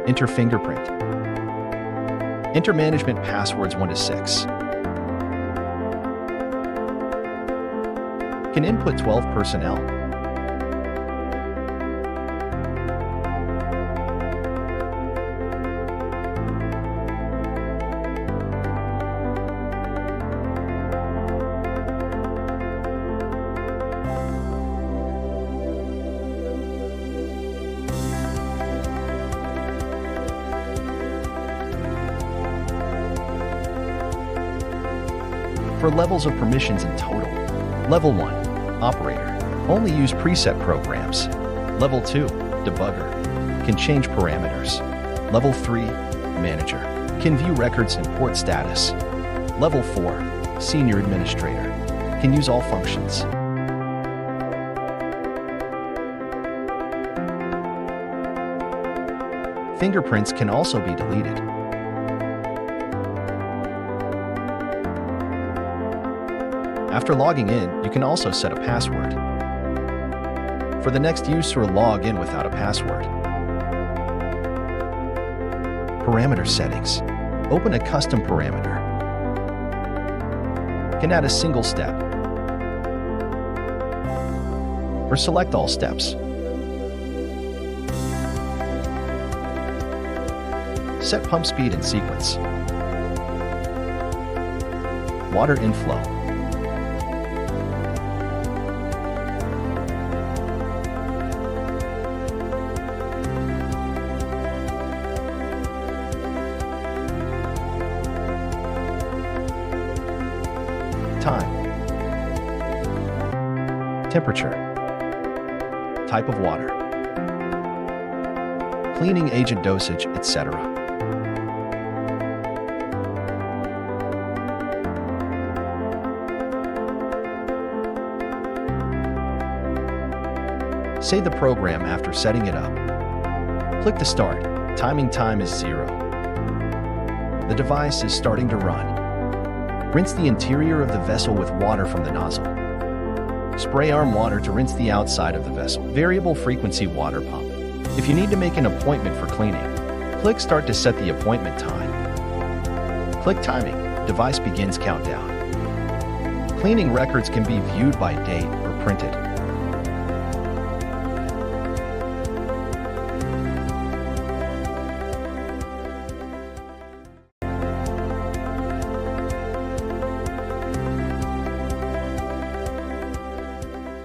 Enter fingerprint. Enter management passwords 1 to 6. Can input 12 personnel. For levels of permissions in total. Level 1, operator. Only use preset programs. Level 2, debugger. Can change parameters. Level 3, manager. Can view records and port status. Level 4, senior administrator. Can use all functions. Fingerprints can also be deleted. After logging in, you can also set a password. For the next user, log in without a password. Parameter settings. Open a custom parameter. Can add a single step or select all steps. Set pump speed and sequence. Water inflow. Time, temperature, type of water, cleaning agent dosage, etc. Save the program after setting it up. Click to start. Timing time is 0. The device is starting to run. Rinse the interior of the vessel with water from the nozzle. Spray arm water to rinse the outside of the vessel. Variable frequency water pump. If you need to make an appointment for cleaning, click Start to set the appointment time. Click Timing. Device begins countdown. Cleaning records can be viewed by date or printed.